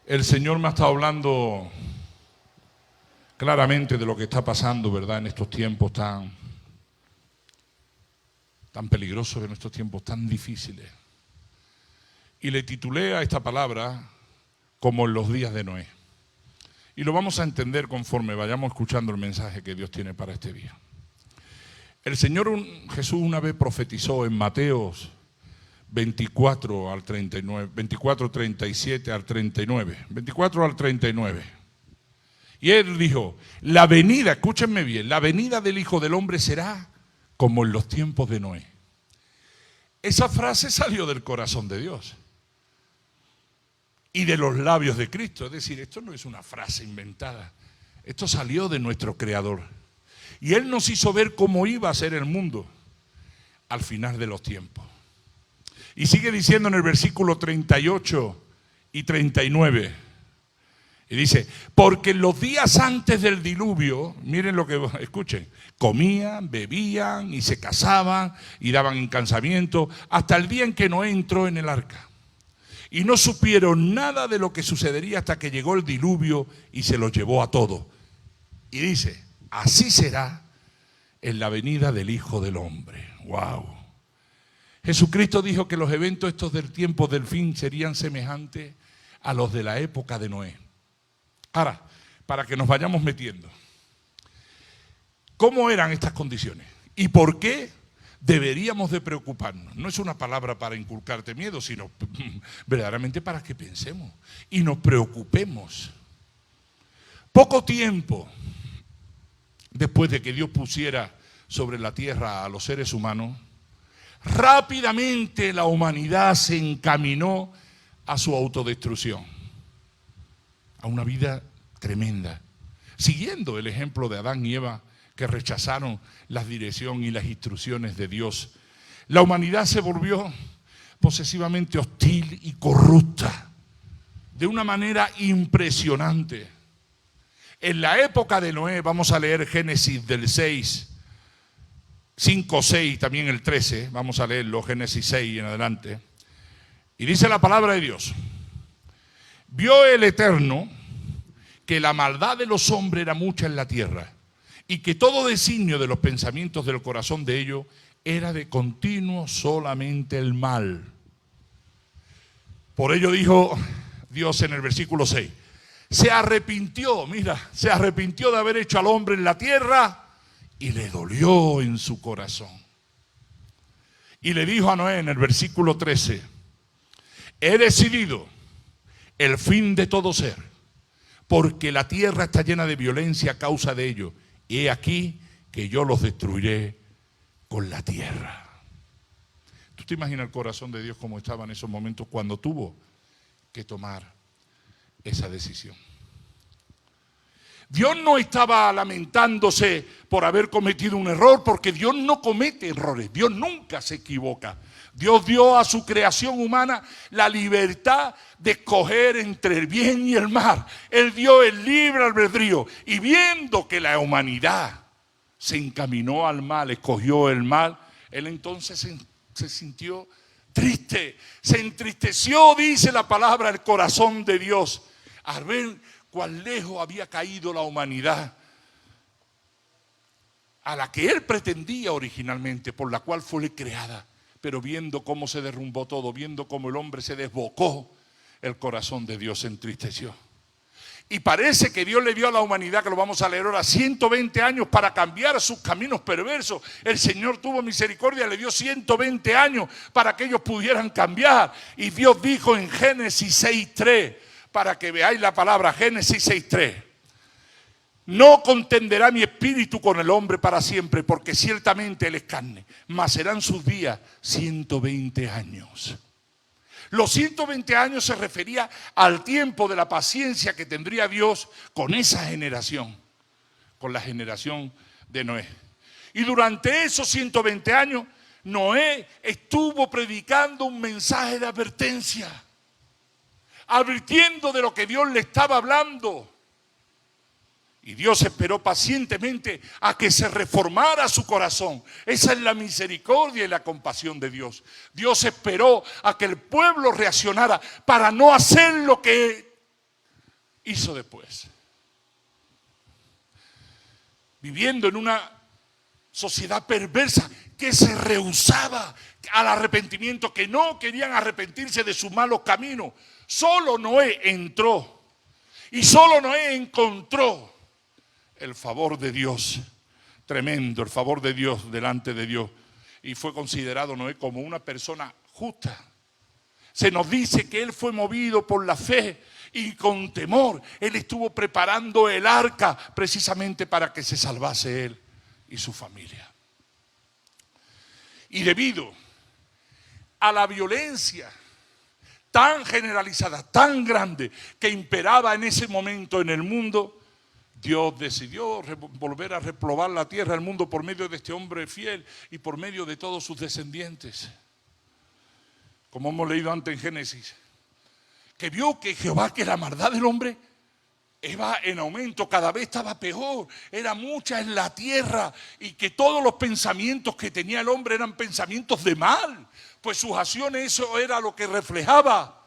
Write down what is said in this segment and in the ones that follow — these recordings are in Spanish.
El Señor me ha estado hablando claramente de lo que está pasando, ¿verdad? En estos tiempos tan peligrosos, en estos tiempos tan difíciles. Y le titulé a esta palabra como en los días de Noé. Y lo vamos a entender conforme vayamos escuchando el mensaje que Dios tiene para este día. El Señor Jesús una vez profetizó en Mateos 24 al 39, 24, 37 al 39, 24 al 39. Y Él dijo, la venida, escúchenme bien, la venida del Hijo del Hombre será como en los tiempos de Noé. Esa frase salió del corazón de Dios y de los labios de Cristo. Es decir, esto no es una frase inventada, esto salió de nuestro Creador. Y Él nos hizo ver cómo iba a ser el mundo al final de los tiempos. Y sigue diciendo en el versículo 38 y 39. Y dice, porque en los días antes del diluvio, miren lo que escuchen, comían, bebían y se casaban y daban en casamiento hasta el día en que Noé entró en el arca. Y no supieron nada de lo que sucedería hasta que llegó el diluvio y se los llevó a todos. Y dice, así será en la venida del Hijo del Hombre. ¡Wow! Jesucristo dijo que los eventos estos del tiempo del fin serían semejantes a los de la época de Noé. Ahora, para que nos vayamos metiendo, ¿cómo eran estas condiciones? ¿Y por qué deberíamos de preocuparnos? No es una palabra para inculcarte miedo, sino verdaderamente para que pensemos y nos preocupemos. Poco tiempo después de que Dios pusiera sobre la tierra a los seres humanos, rápidamente la humanidad se encaminó a su autodestrucción, a una vida tremenda, siguiendo el ejemplo de Adán y Eva, que rechazaron la dirección y las instrucciones de Dios. La humanidad se volvió posesivamente hostil y corrupta, de una manera impresionante. En la época de Noé, vamos a leer Génesis del 5, 6, también el 13, vamos a leerlo, Génesis 6 y en adelante. Y dice la palabra de Dios, vio el Eterno que la maldad de los hombres era mucha en la tierra y que todo designio de los pensamientos del corazón de ellos era de continuo solamente el mal. Por ello dijo Dios en el versículo 6, se arrepintió de haber hecho al hombre en la tierra y le dolió en su corazón. Y le dijo a Noé en el versículo 13, he decidido el fin de todo ser, porque la tierra está llena de violencia a causa de ello. Y he aquí que yo los destruiré con la tierra. ¿Tú te imaginas el corazón de Dios cómo estaba en esos momentos cuando tuvo que tomar esa decisión? Dios no estaba lamentándose por haber cometido un error, porque Dios no comete errores, Dios nunca se equivoca. Dios dio a su creación humana la libertad de escoger entre el bien y el mal. Él dio el libre albedrío y viendo que la humanidad se encaminó al mal, escogió el mal, Él entonces se sintió triste, se entristeció, dice la palabra, el corazón de Dios, al ver cuán lejos había caído la humanidad a la que Él pretendía originalmente, por la cual fue creada. Pero viendo cómo se derrumbó todo, viendo cómo el hombre se desbocó, el corazón de Dios se entristeció. Y parece que Dios le dio a la humanidad, que lo vamos a leer ahora, 120 años para cambiar sus caminos perversos. El Señor tuvo misericordia, le dio 120 años para que ellos pudieran cambiar. Y Dios dijo en Génesis 6:3, para que veáis la palabra, Génesis 6:3. No contenderá mi espíritu con el hombre para siempre, porque ciertamente él es carne, mas serán sus días 120 años. Los 120 años se refería al tiempo de la paciencia que tendría Dios con esa generación, con la generación de Noé. Y durante esos 120 años, Noé estuvo predicando un mensaje de advertencia, advirtiendo de lo que Dios le estaba hablando. Y Dios esperó pacientemente a que se reformara su corazón. Esa es la misericordia y la compasión de Dios. Dios esperó a que el pueblo reaccionara para no hacer lo que hizo después? Viviendo en una sociedad perversa que se rehusaba al arrepentimiento, que no querían arrepentirse de sus malos caminos. Solo Noé entró y solo Noé encontró el favor de Dios, tremendo, el favor de Dios delante de Dios. Y fue considerado Noé como una persona justa. Se nos dice que él fue movido por la fe y con temor. Él estuvo preparando el arca precisamente para que se salvase él y su familia. Y debido a la violencia tan generalizada, tan grande, que imperaba en ese momento en el mundo, Dios decidió volver a repoblar la tierra, el mundo, por medio de este hombre fiel y por medio de todos sus descendientes. Como hemos leído antes en Génesis, que vio que Jehová, que la maldad del hombre iba en aumento, cada vez estaba peor, era mucha en la tierra, y que todos los pensamientos que tenía el hombre eran pensamientos de mal, pues sus acciones, eso era lo que reflejaba.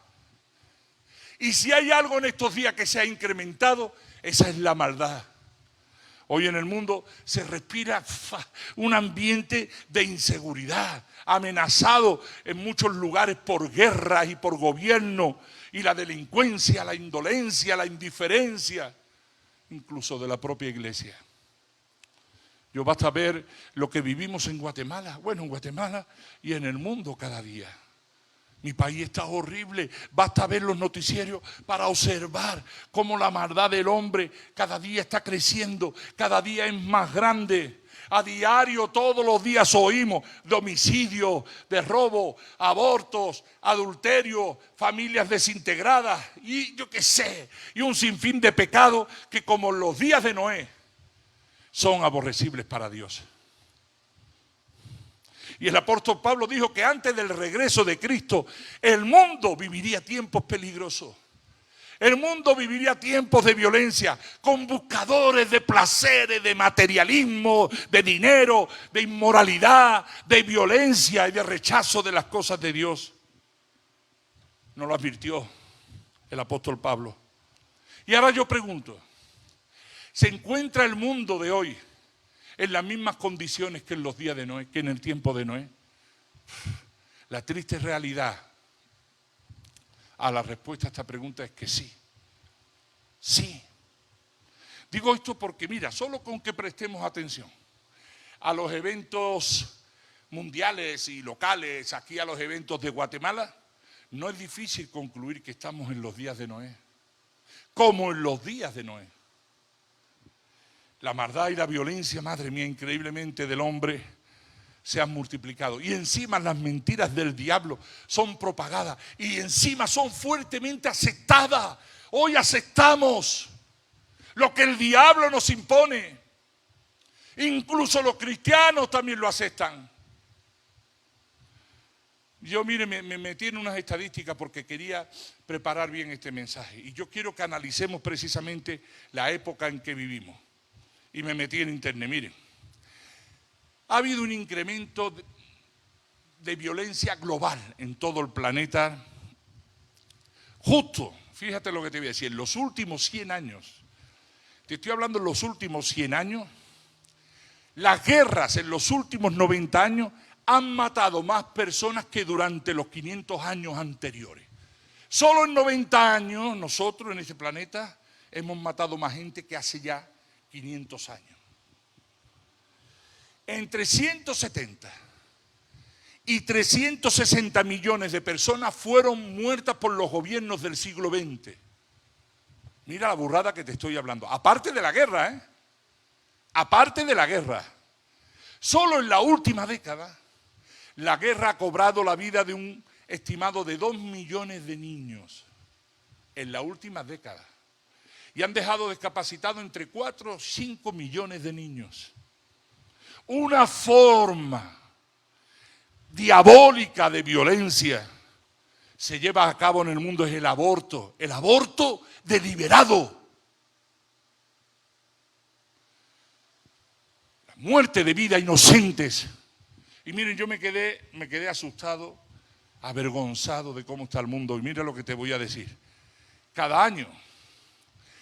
Y si hay algo en estos días que se ha incrementado, esa es la maldad. Hoy en el mundo se respira un ambiente de inseguridad, amenazado en muchos lugares por guerras y por gobierno, y la delincuencia, la indolencia, la indiferencia, incluso de la propia iglesia. Yo basta ver lo que vivimos en Guatemala, bueno, en Guatemala y en el mundo cada día. Mi país está horrible, basta ver los noticiarios para observar cómo la maldad del hombre cada día está creciendo, cada día es más grande. A diario, todos los días oímos de homicidios, de robo, abortos, adulterio, familias desintegradas y yo qué sé, y un sinfín de pecados que, como en los días de Noé, son aborrecibles para Dios. Y el apóstol Pablo dijo que antes del regreso de Cristo, el mundo viviría tiempos peligrosos. El mundo viviría tiempos de violencia, con buscadores de placeres, de materialismo, de dinero, de inmoralidad, de violencia y de rechazo de las cosas de Dios. Nos lo advirtió el apóstol Pablo. Y ahora yo pregunto, ¿se encuentra el mundo de hoy en las mismas condiciones que en los días de Noé, que en el tiempo de Noé? La triste realidad a la respuesta a esta pregunta es que sí. Sí. Digo esto porque, mira, solo con que prestemos atención a los eventos mundiales y locales, aquí a los eventos de Guatemala, no es difícil concluir que estamos en los días de Noé, como en los días de Noé. La maldad y la violencia, madre mía, increíblemente del hombre se han multiplicado. Y encima las mentiras del diablo son propagadas. Y encima son fuertemente aceptadas. Hoy aceptamos lo que el diablo nos impone. Incluso los cristianos también lo aceptan. Yo, mire, me metí en unas estadísticas porque quería preparar bien este mensaje. Y yo quiero que analicemos precisamente la época en que vivimos. Y me metí en internet, miren. Ha habido un incremento de violencia global en todo el planeta. Justo, fíjate lo que te voy a decir, en los últimos 100 años, te estoy hablando en los últimos 100 años, las guerras en los últimos 90 años han matado más personas que durante los 500 años anteriores. Solo en 90 años nosotros en este planeta hemos matado más gente que hace ya 500 años. Entre 170 y 360 millones de personas fueron muertas por los gobiernos del siglo XX. Mira la burrada que te estoy hablando. Aparte de la guerra, aparte de la guerra. Solo en la última década, la guerra ha cobrado la vida de un estimado de 2 millones de niños. En la última década. Y han dejado discapacitados entre 4 o 5 millones de niños. Una forma diabólica de violencia se lleva a cabo en el mundo, es el aborto deliberado. La muerte de vidas inocentes. Y miren, yo me quedé asustado, avergonzado de cómo está el mundo. Y mira lo que te voy a decir. Cada año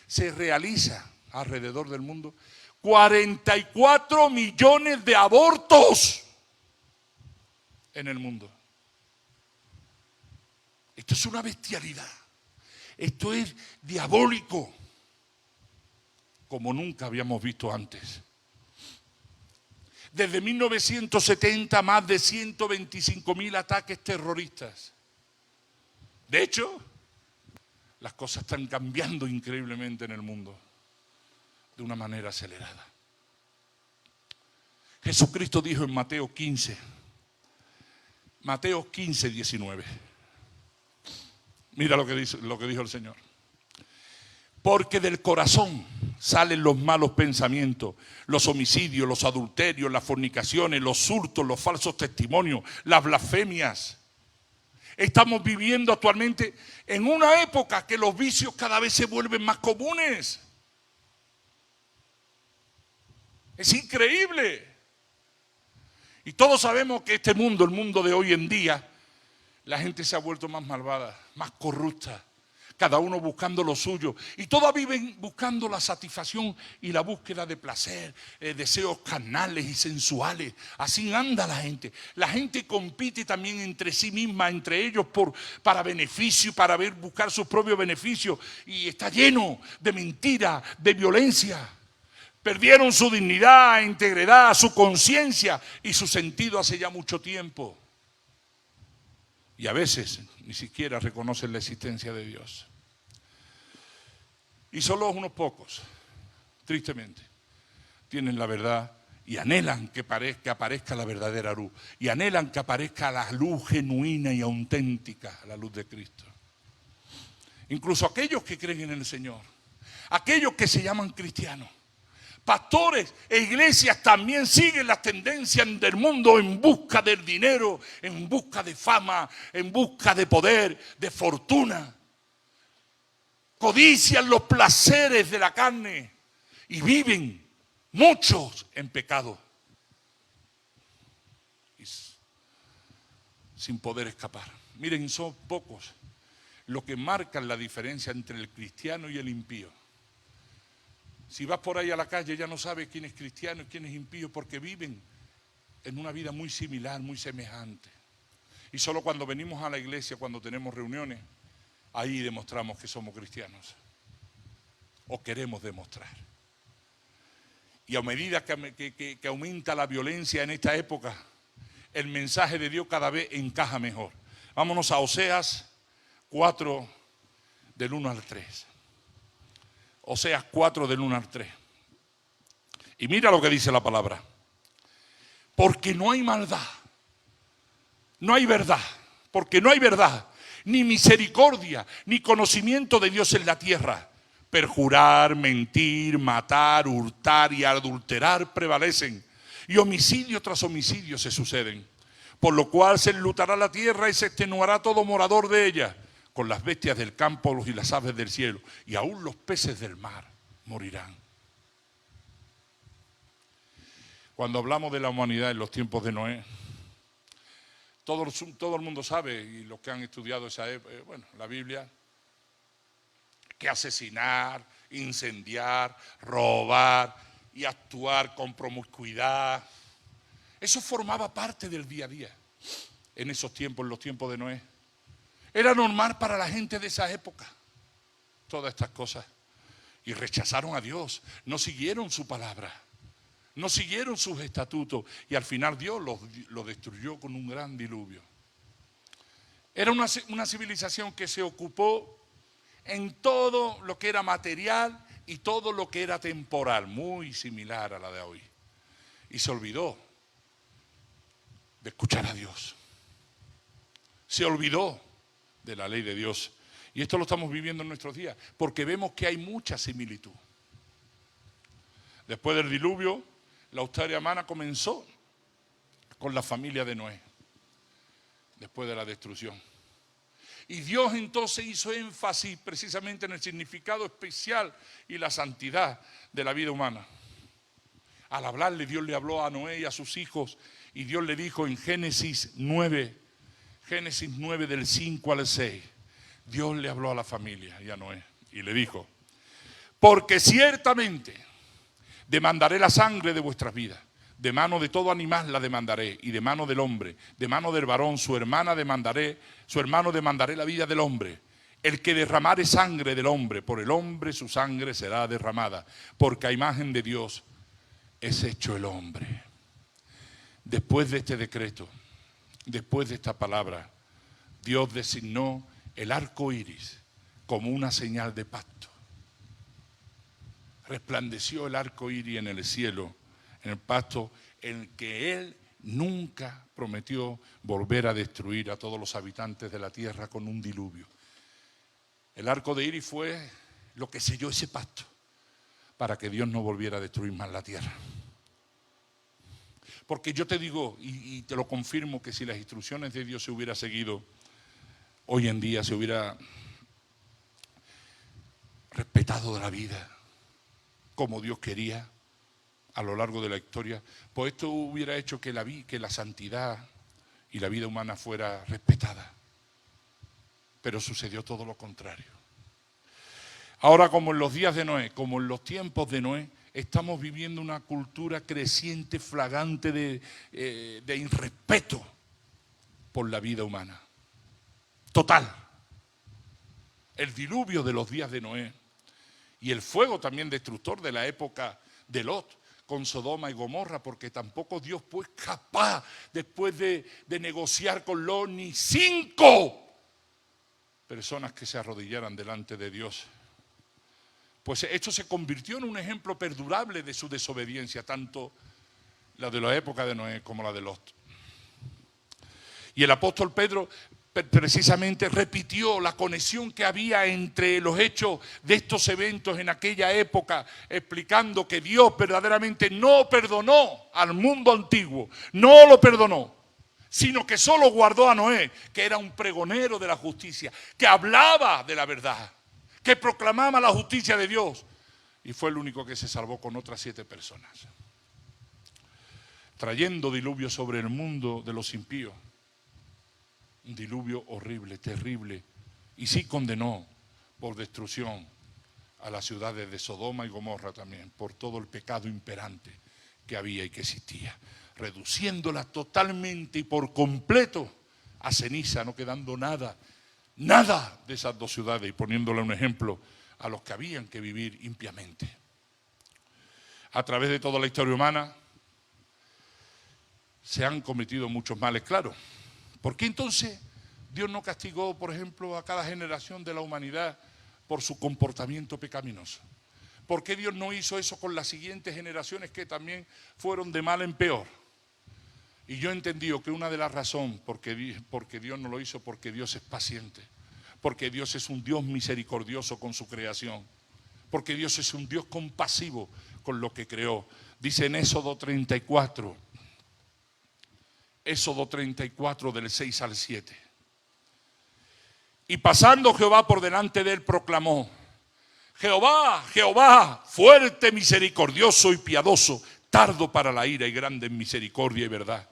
se realiza alrededor del mundo 44 millones de abortos en el mundo. Esto es una bestialidad. Esto es diabólico, como nunca habíamos visto antes. Desde 1970, más de 125.000 ataques terroristas. De hecho, las cosas están cambiando increíblemente en el mundo, de una manera acelerada. Jesucristo dijo en Mateo 15, 19. Mira lo que dijo el Señor. Porque del corazón salen los malos pensamientos, los homicidios, los adulterios, las fornicaciones, los hurtos, los falsos testimonios, las blasfemias. Estamos viviendo actualmente en una época que los vicios cada vez se vuelven más comunes. Es increíble. Y todos sabemos que este mundo, el mundo de hoy en día, la gente se ha vuelto más malvada, más corrupta, cada uno buscando lo suyo. Y todos viven buscando la satisfacción y la búsqueda de placer, deseos carnales y sensuales. Así anda la gente. La gente compite también entre sí misma, entre ellos, para beneficio, para buscar sus propios beneficios. Y está lleno de mentira, de violencia. Perdieron su dignidad, integridad, su conciencia y su sentido hace ya mucho tiempo. Y a veces ni siquiera reconocen la existencia de Dios. Y solo unos pocos, tristemente, tienen la verdad y anhelan que aparezca la verdadera luz. Y anhelan que aparezca la luz genuina y auténtica, la luz de Cristo. Incluso aquellos que creen en el Señor, aquellos que se llaman cristianos, pastores e iglesias también siguen las tendencias del mundo en busca del dinero, en busca de fama, en busca de poder, de fortuna. Codician los placeres de la carne y viven muchos en pecado y sin poder escapar. Miren, son pocos los que marcan la diferencia entre el cristiano y el impío. Si vas por ahí a la calle ya no sabes quién es cristiano y quién es impío, porque viven en una vida muy similar, muy semejante. Y solo cuando venimos a la iglesia, cuando tenemos reuniones, ahí demostramos que somos cristianos. O queremos demostrar. Y a medida que aumenta la violencia en esta época, el mensaje de Dios cada vez encaja mejor. Vámonos a Oseas 4, del 1 al 3. Oseas 4 del 1 al 3. Y mira lo que dice la palabra. Porque no hay maldad, no hay verdad, porque no hay verdad, ni misericordia, ni conocimiento de Dios en la tierra. Perjurar, mentir, matar, hurtar y adulterar prevalecen, y homicidio tras homicidio se suceden. Por lo cual se enlutará la tierra y se extenuará todo morador de ella, con las bestias del campo y las aves del cielo, y aún los peces del mar morirán. Cuando hablamos de la humanidad en los tiempos de Noé, todo el mundo sabe, y los que han estudiado la Biblia, que asesinar, incendiar, robar y actuar con promiscuidad, eso formaba parte del día a día en esos tiempos, en los tiempos de Noé. Era normal para la gente de esa época, todas estas cosas. Y rechazaron a Dios, no siguieron su palabra, no siguieron sus estatutos, y al final Dios los destruyó con un gran diluvio. Era una civilización que se ocupó en todo lo que era material y todo lo que era temporal, muy similar a la de hoy. Y se olvidó de escuchar a Dios. Se olvidó de la ley de Dios. Y esto lo estamos viviendo en nuestros días, porque vemos que hay mucha similitud. Después del diluvio, la historia humana comenzó con la familia de Noé, después de la destrucción. Y Dios entonces hizo énfasis precisamente en el significado especial y la santidad de la vida humana. Al hablarle, Dios le habló a Noé y a sus hijos, y Dios le dijo en Génesis 9 del 5 al 6, Dios le habló a la familia y a Noé y le dijo: porque ciertamente demandaré la sangre de vuestras vidas. De mano de todo animal la demandaré, y de mano del hombre, de mano del varón, su hermano demandaré la vida del hombre. El que derramare sangre del hombre, por el hombre su sangre será derramada, porque a imagen de Dios es hecho el hombre. Después de este decreto, después de esta palabra, Dios designó el arco iris como una señal de pacto. Resplandeció el arco iris en el cielo, en el pacto en el que Él nunca prometió volver a destruir a todos los habitantes de la tierra con un diluvio. El arco de iris fue lo que selló ese pacto para que Dios no volviera a destruir más la tierra. Porque yo te digo, y te lo confirmo, que si las instrucciones de Dios se hubiera seguido, hoy en día se hubiera respetado la vida como Dios quería a lo largo de la historia, pues esto hubiera hecho que la santidad y la vida humana fuera respetada. Pero sucedió todo lo contrario. Ahora, como en los días de Noé, como en los tiempos de Noé, estamos viviendo una cultura creciente, flagrante de irrespeto por la vida humana. Total. El diluvio de los días de Noé y el fuego también destructor de la época de Lot con Sodoma y Gomorra, porque tampoco Dios fue capaz, después de negociar con Lot, ni 5 personas que se arrodillaran delante de Dios. Pues esto se convirtió en un ejemplo perdurable de su desobediencia, tanto la de la época de Noé como la de Lot. Y el apóstol Pedro precisamente repitió la conexión que había entre los hechos de estos eventos en aquella época, explicando que Dios verdaderamente no perdonó al mundo antiguo, no lo perdonó, sino que solo guardó a Noé, que era un pregonero de la justicia, que hablaba de la verdad, que proclamaba la justicia de Dios, y fue el único que se salvó con otras 7 personas, trayendo diluvio sobre el mundo de los impíos. Un diluvio horrible, terrible, y sí condenó por destrucción a las ciudades de Sodoma y Gomorra también, por todo el pecado imperante que había y que existía, reduciéndola totalmente y por completo a ceniza, no quedando nada de esas 2 ciudades, y poniéndole un ejemplo a los que habían que vivir impiamente. A través de toda la historia humana se han cometido muchos males, claro. ¿Por qué entonces Dios no castigó, por ejemplo, a cada generación de la humanidad por su comportamiento pecaminoso? ¿Por qué Dios no hizo eso con las siguientes generaciones que también fueron de mal en peor? Y yo he entendido que una de las razones porque Dios no lo hizo, porque Dios es paciente, porque Dios es un Dios misericordioso con su creación, porque Dios es un Dios compasivo con lo que creó. Dice en Éxodo 34 del 6 al 7. Y pasando Jehová por delante de él proclamó: Jehová, Jehová, fuerte, misericordioso y piadoso, tardo para la ira y grande en misericordia y verdad,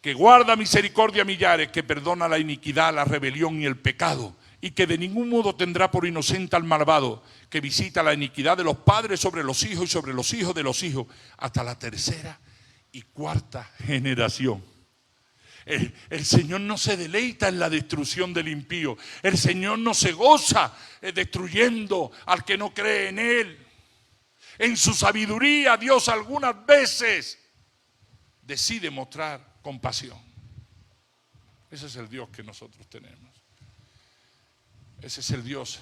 que guarda misericordia a millares, que perdona la iniquidad, la rebelión y el pecado, y que de ningún modo tendrá por inocente al malvado, que visita la iniquidad de los padres sobre los hijos y sobre los hijos de los hijos, hasta la 3ª y 4ª generación. El Señor no se deleita en la destrucción del impío. El Señor no se goza destruyendo al que no cree en Él. En su sabiduría, Dios algunas veces decide mostrar compasión. Ese es el Dios que nosotros tenemos. Ese es el Dios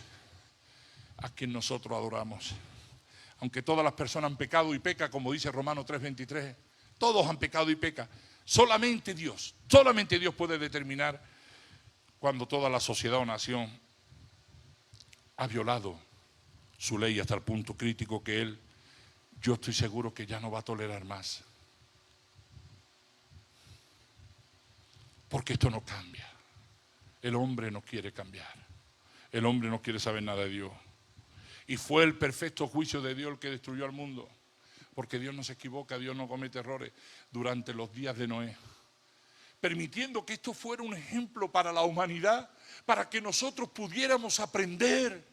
a quien nosotros adoramos. Aunque todas las personas han pecado y pecan, como dice Romanos 3:23, todos han pecado y pecan. Solamente Dios puede determinar cuando toda la sociedad o nación ha violado su ley hasta el punto crítico que Él, yo estoy seguro que ya no va a tolerar más. Porque esto no cambia. El hombre no quiere cambiar. El hombre no quiere saber nada de Dios. Y fue el perfecto juicio de Dios el que destruyó al mundo. Porque Dios no se equivoca, Dios no comete errores durante los días de Noé. Permitiendo que esto fuera un ejemplo para la humanidad, para que nosotros pudiéramos aprender.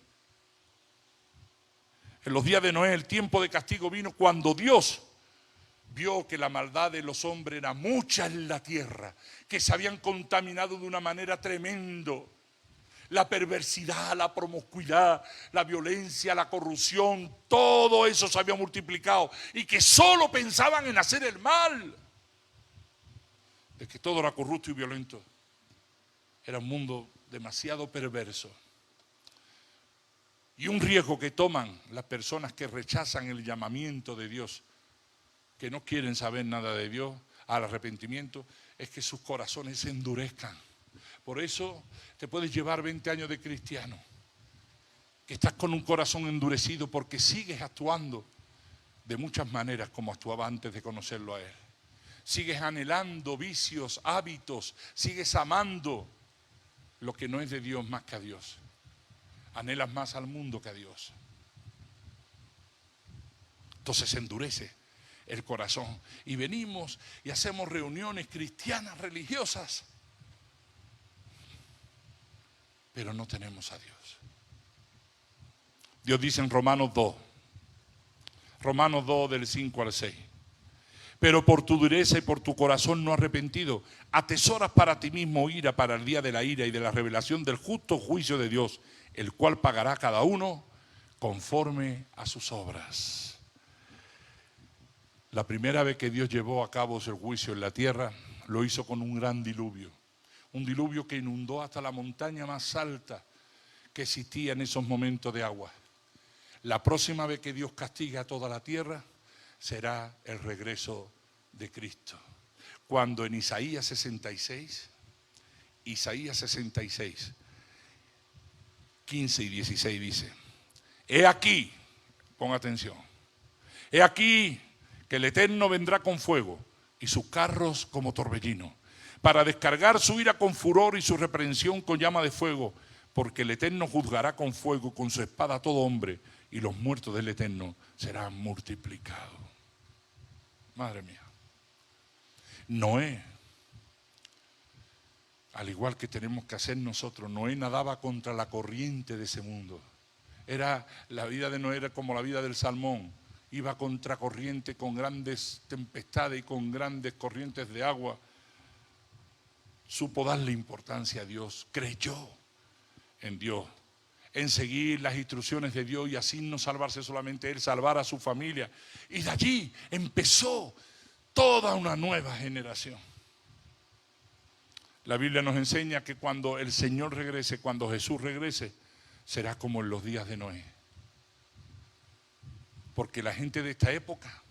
En los días de Noé el tiempo de castigo vino cuando Dios vio que la maldad de los hombres era mucha en la tierra, que se habían contaminado de una manera tremenda. La perversidad, la promiscuidad, la violencia, la corrupción, todo eso se había multiplicado y que solo pensaban en hacer el mal. De que todo era corrupto y violento. Era un mundo demasiado perverso. Y un riesgo que toman las personas que rechazan el llamamiento de Dios, que no quieren saber nada de Dios, al arrepentimiento, es que sus corazones se endurezcan. Por eso te puedes llevar 20 años de cristiano, que estás con un corazón endurecido porque sigues actuando de muchas maneras como actuaba antes de conocerlo a Él. Sigues anhelando vicios, hábitos, sigues amando lo que no es de Dios más que a Dios. Anhelas más al mundo que a Dios. Entonces se endurece el corazón y venimos y hacemos reuniones cristianas religiosas, pero no tenemos a Dios. Dios dice en Romanos 2 del 5 al 6: pero por tu dureza y por tu corazón no arrepentido, atesoras para ti mismo ira para el día de la ira y de la revelación del justo juicio de Dios, el cual pagará a cada uno conforme a sus obras. La primera vez que Dios llevó a cabo el juicio en la tierra, lo hizo con un gran diluvio. Un diluvio que inundó hasta la montaña más alta que existía en esos momentos de agua. La próxima vez que Dios castiga a toda la tierra será el regreso de Cristo. Cuando en Isaías 66, 15 y 16 dice: he aquí, pon atención, he aquí que el Eterno vendrá con fuego y sus carros como torbellino, para descargar su ira con furor y su reprensión con llama de fuego, porque el Eterno juzgará con fuego, con su espada a todo hombre, y los muertos del Eterno serán multiplicados. Madre mía. Noé, al igual que tenemos que hacer nosotros, Noé nadaba contra la corriente de ese mundo. La vida de Noé era como la vida del salmón. Iba contra corriente con grandes tempestades y con grandes corrientes de agua. Supo darle importancia a Dios, creyó en Dios, en seguir las instrucciones de Dios y así no salvarse solamente él, salvar a su familia. Y de allí empezó toda una nueva generación. La Biblia nos enseña que cuando el Señor regrese, cuando Jesús regrese, será como en los días de Noé. Porque la gente de esta época,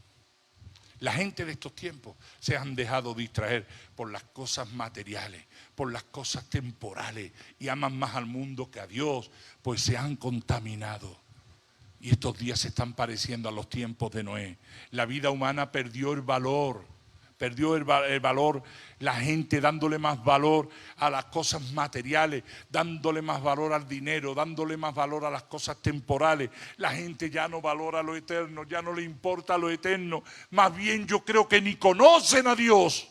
la gente de estos tiempos, se han dejado distraer por las cosas materiales, por las cosas temporales, y aman más al mundo que a Dios, pues se han contaminado. Y estos días se están pareciendo a los tiempos de Noé. La vida humana perdió el valor, la gente dándole más valor a las cosas materiales, dándole más valor al dinero, dándole más valor a las cosas temporales. La gente ya no valora lo eterno, ya no le importa lo eterno. Más bien yo creo que ni conocen a Dios.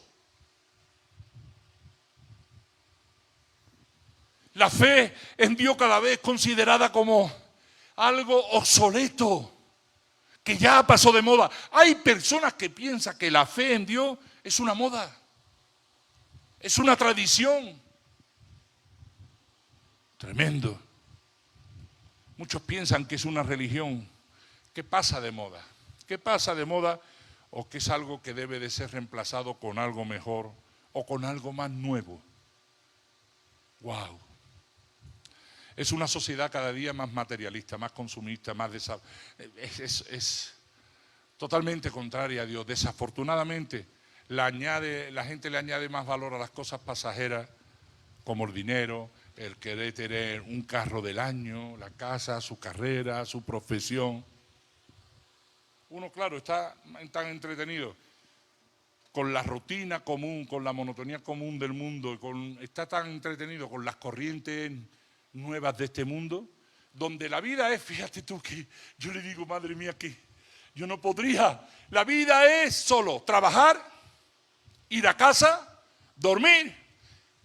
La fe en Dios cada vez es considerada como algo obsoleto, que ya pasó de moda. Hay personas que piensan que la fe en Dios es una moda, es una tradición. Tremendo. Muchos piensan que es una religión que pasa de moda, o que es algo que debe de ser reemplazado con algo mejor o con algo más nuevo. Wow. Es una sociedad cada día más materialista, más consumista, es totalmente contraria a Dios. Desafortunadamente, la gente le añade más valor a las cosas pasajeras, como el dinero, el querer tener un carro del año, la casa, su carrera, su profesión. Uno, claro, está tan entretenido con la rutina común, con la monotonía común del mundo, está tan entretenido con las corrientes nuevas de este mundo, donde la vida es, fíjate tú que yo le digo, madre mía, que yo no podría. La vida es solo trabajar, ir a casa, dormir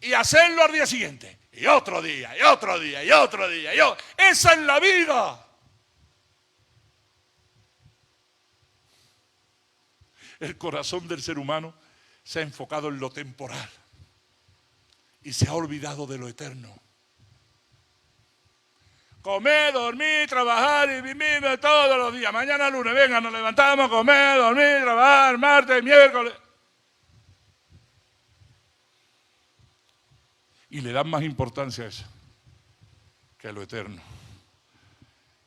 y hacerlo al día siguiente. Y otro día, y otro día, y otro día. Esa es la vida. El corazón del ser humano se ha enfocado en lo temporal y se ha olvidado de lo eterno. Comer, dormir, trabajar y vivir todos los días. Mañana lunes, venga, nos levantamos, comer, dormir, trabajar, martes, miércoles. Y le dan más importancia a eso que a lo eterno.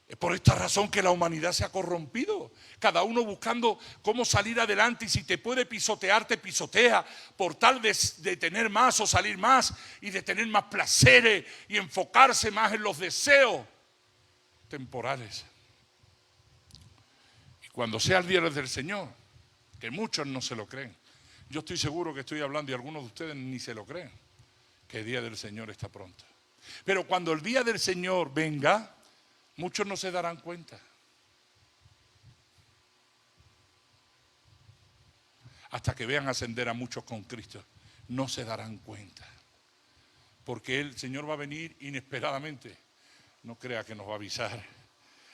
Es por esta razón que la humanidad se ha corrompido. Cada uno buscando cómo salir adelante, y si te puede pisotear, te pisotea por tal de tener más o salir más y de tener más placeres y enfocarse más en los deseos temporales. Y cuando sea el día del Señor, que muchos no se lo creen, yo estoy seguro que estoy hablando y algunos de ustedes ni se lo creen, que el día del Señor está pronto. Pero cuando el día del Señor venga, muchos no se darán cuenta. Hasta que vean ascender a muchos con Cristo, no se darán cuenta. Porque el Señor va a venir inesperadamente. No crea que nos va a avisar.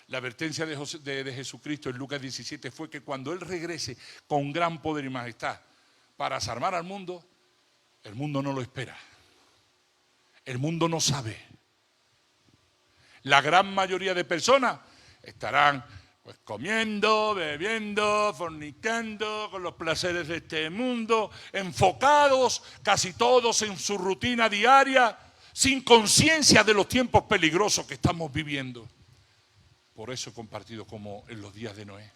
La advertencia de Jesucristo en Lucas 17 fue que cuando Él regrese con gran poder y majestad para desarmar al mundo, el mundo no lo espera. El mundo no sabe. La gran mayoría de personas estarán pues comiendo, bebiendo, fornicando, con los placeres de este mundo, enfocados casi todos en su rutina diaria, sin conciencia de los tiempos peligrosos que estamos viviendo. Por eso he compartido como en los días de Noé.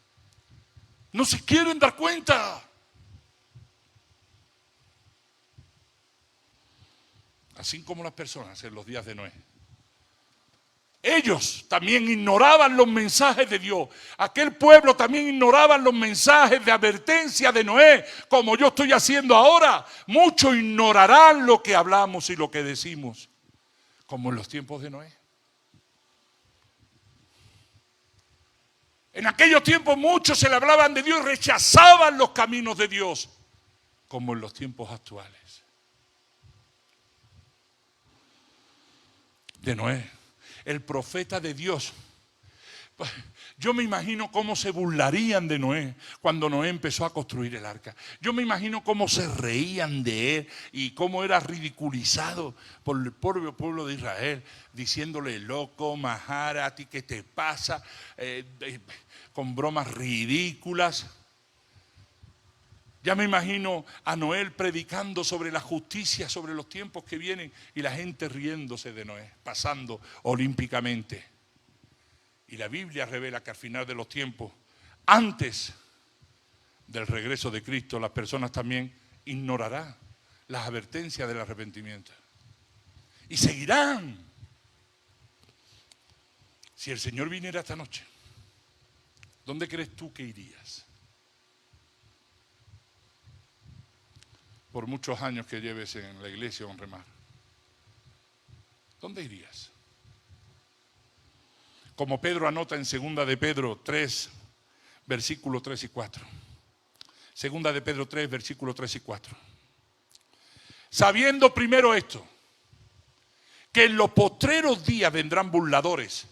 No se quieren dar cuenta. Así como las personas en los días de Noé. Ellos también ignoraban los mensajes de Dios. Aquel pueblo también ignoraba los mensajes de advertencia de Noé, como yo estoy haciendo ahora. Muchos ignorarán lo que hablamos y lo que decimos, como en los tiempos de Noé. En aquellos tiempos muchos se le hablaban de Dios y rechazaban los caminos de Dios, como en los tiempos actuales. De Noé, el profeta de Dios. Yo me imagino cómo se burlarían de Noé cuando Noé empezó a construir el arca. Yo me imagino cómo se reían de él y cómo era ridiculizado por el propio pueblo de Israel, diciéndole loco, majara, ¿a ti qué te pasa? Con bromas ridículas. Ya me imagino a Noé predicando sobre la justicia, sobre los tiempos que vienen, y la gente riéndose de Noé, pasando olímpicamente. Y la Biblia revela que al final de los tiempos, antes del regreso de Cristo, las personas también ignorarán las advertencias del arrepentimiento. Y seguirán. Si el Señor viniera esta noche, ¿dónde crees tú que irías? Por muchos años que lleves en la iglesia o en Remar, ¿dónde irías? Como Pedro anota en 2 de Pedro 3, versículos 3 y 4. 2 de Pedro 3, versículos 3 y 4. Sabiendo primero esto, que en los postreros días vendrán burladores,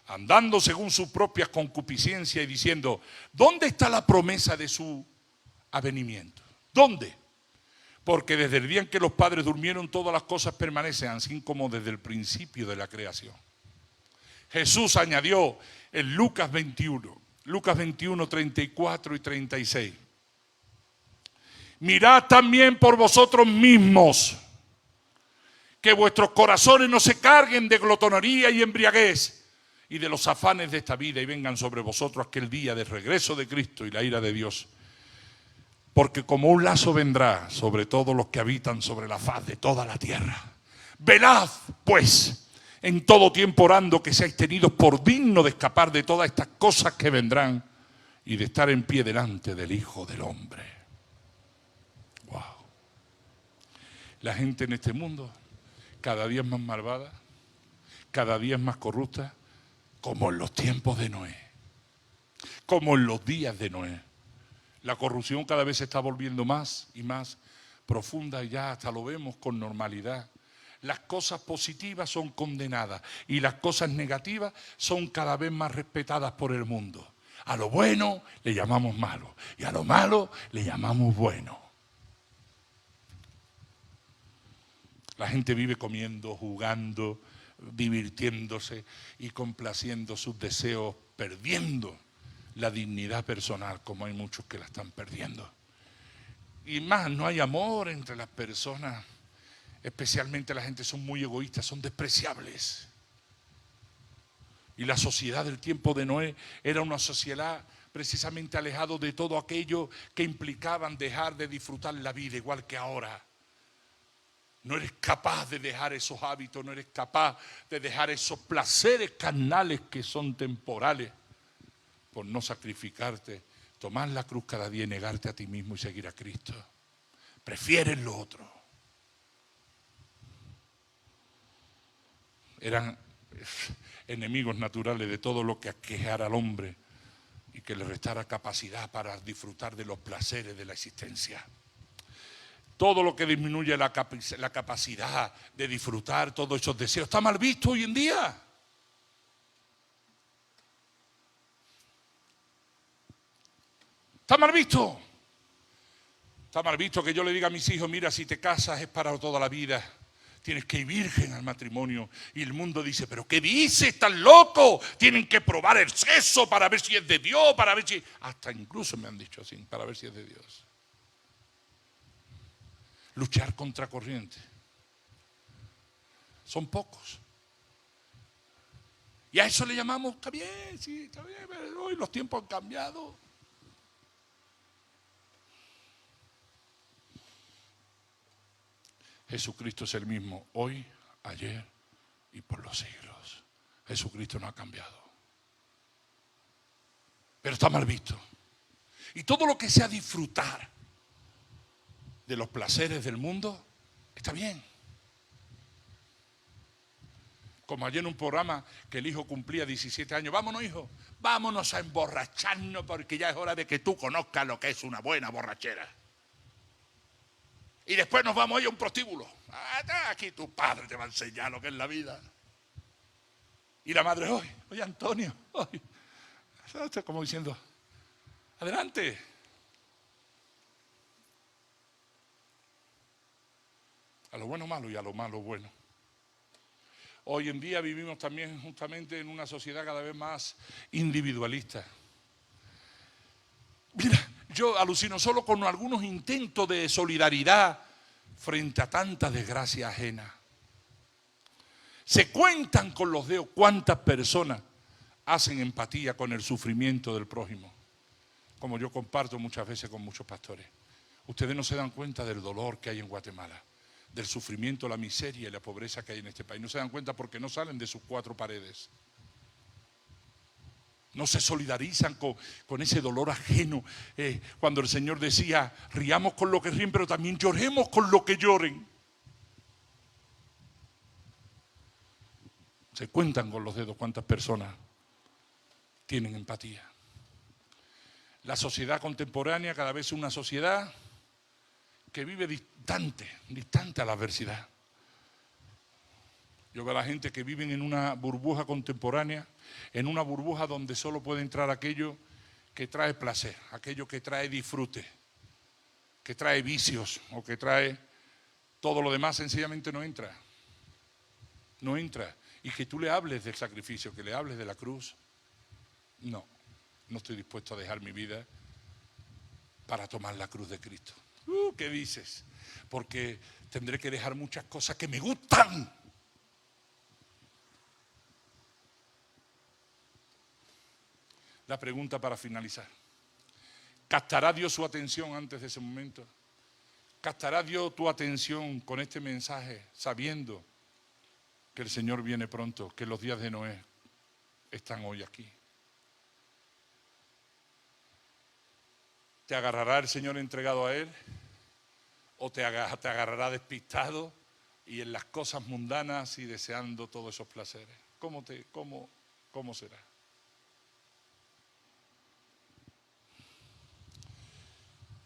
andando según sus propias concupiscencias y diciendo, ¿dónde está la promesa de su avenimiento? ¿Dónde? Porque desde el día en que los padres durmieron, todas las cosas permanecen, así como desde el principio de la creación. Jesús añadió en Lucas 21, 34 y 36. Mirad también por vosotros mismos, que vuestros corazones no se carguen de glotonería y embriaguez y de los afanes de esta vida, y vengan sobre vosotros aquel día del regreso de Cristo y la ira de Dios. Porque como un lazo vendrá sobre todos los que habitan sobre la faz de toda la tierra. Velad, pues, en todo tiempo orando, que seáis tenidos por digno de escapar de todas estas cosas que vendrán y de estar en pie delante del Hijo del Hombre. Wow. La gente en este mundo cada día es más malvada, cada día es más corrupta, como en los tiempos de Noé, como en los días de Noé. La corrupción cada vez se está volviendo más y más profunda y ya hasta lo vemos con normalidad. Las cosas positivas son condenadas y las cosas negativas son cada vez más respetadas por el mundo. A lo bueno le llamamos malo y a lo malo le llamamos bueno. La gente vive comiendo, jugando, divirtiéndose y complaciendo sus deseos, perdiendo la dignidad personal, como hay muchos que la están perdiendo. Y más, no hay amor entre las personas, especialmente la gente son muy egoístas, son despreciables. Y la sociedad del tiempo de Noé era una sociedad precisamente alejado de todo aquello que implicaban dejar de disfrutar la vida, igual que ahora. No eres capaz de dejar esos hábitos, no eres capaz de dejar esos placeres carnales que son temporales por no sacrificarte, tomar la cruz cada día y negarte a ti mismo y seguir a Cristo. Prefieres lo otro. Eran enemigos naturales de todo lo que aquejara al hombre y que le restara capacidad para disfrutar de los placeres de la existencia. Todo lo que disminuye la capacidad de disfrutar todos esos deseos está mal visto hoy en día. Está mal visto. Está mal visto que yo le diga a mis hijos, mira, si te casas es para toda la vida. Tienes que ir virgen al matrimonio. Y el mundo dice, ¿pero qué dices? ¿Estás loco? Tienen que probar el sexo para ver si es de Dios, para ver si... Hasta incluso me han dicho así, para ver si es de Dios. Luchar contra corriente. Son pocos. Y a eso le llamamos, está bien, sí, está bien, pero hoy los tiempos han cambiado. Jesucristo es el mismo hoy, ayer y por los siglos. Jesucristo no ha cambiado. Pero está mal visto. Y todo lo que sea disfrutar de los placeres del mundo, está bien. Como ayer en un programa que el hijo cumplía 17 años. Vámonos, hijo, vámonos a emborracharnos porque ya es hora de que tú conozcas lo que es una buena borrachera. Y después nos vamos a ir a un prostíbulo. Aquí tu padre te va a enseñar lo que es la vida. Y la madre, oye Antonio, como diciendo, adelante. A lo bueno malo y a lo malo bueno. Hoy en día vivimos también justamente en una sociedad cada vez más individualista. Mira, yo alucino solo con algunos intentos de solidaridad frente a tanta desgracia ajena. Se cuentan con los dedos cuántas personas hacen empatía con el sufrimiento del prójimo, como yo comparto muchas veces con muchos pastores. Ustedes no se dan cuenta del dolor que hay en Guatemala, del sufrimiento, la miseria y la pobreza que hay en este país. No se dan cuenta porque no salen de sus cuatro paredes. No se solidarizan con ese dolor ajeno. Cuando el Señor decía, riamos con lo que ríen, pero también lloremos con lo que lloren. Se cuentan con los dedos cuántas personas tienen empatía. La sociedad contemporánea cada vez es una sociedad que vive distante a la adversidad. Yo veo a la gente que vive en una burbuja contemporánea, en una burbuja donde solo puede entrar aquello que trae placer, aquello que trae disfrute, que trae vicios o que trae todo lo demás, sencillamente no entra. No entra. Y que tú le hables del sacrificio, que le hables de la cruz. No estoy dispuesto a dejar mi vida para tomar la cruz de Cristo. ¿Qué dices? Porque tendré que dejar muchas cosas que me gustan. La pregunta para finalizar. ¿Captará Dios su atención antes de ese momento? ¿Captará Dios tu atención con este mensaje, sabiendo que el Señor viene pronto, que los días de Noé están hoy aquí? ¿Te agarrará el Señor entregado a Él? ¿O te agarrará despistado y en las cosas mundanas y deseando todos esos placeres? ¿Cómo será?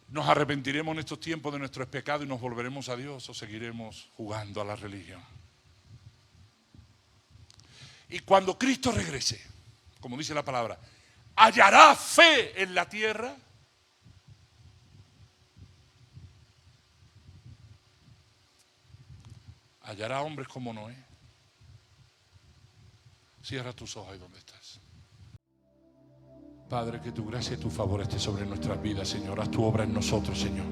¿Nos arrepentiremos en estos tiempos de nuestros pecados y nos volveremos a Dios o seguiremos jugando a la religión? Y cuando Cristo regrese, como dice la palabra, ¿hallará fe en la tierra? ¿Hallará hombres como Noé? Cierra tus ojos ahí donde estás. Padre, que tu gracia y tu favor esté sobre nuestras vidas, Señor. Haz tu obra en nosotros, Señor.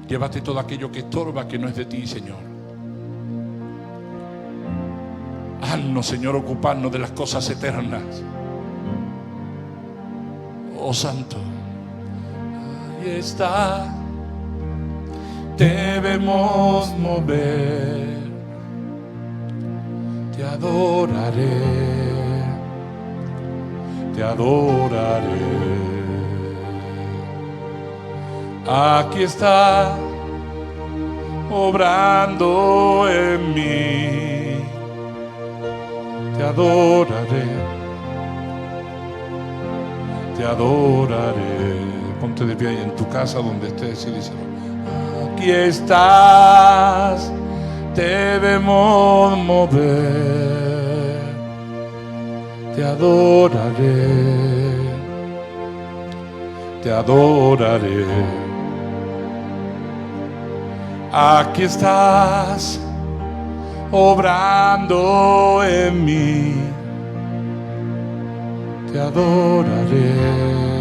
Llévate todo aquello que estorba, que no es de ti, Señor. Haznos, Señor, ocuparnos de las cosas eternas. Oh Santo, ahí está. Debemos mover. Te adoraré. Te adoraré. Aquí está, obrando en mí. Te adoraré. Te adoraré. Ponte de pie ahí en tu casa donde estés y díselo. Aquí estás, debemos mover. Te adoraré. Te adoraré. Aquí estás, obrando en mí. Te adoraré.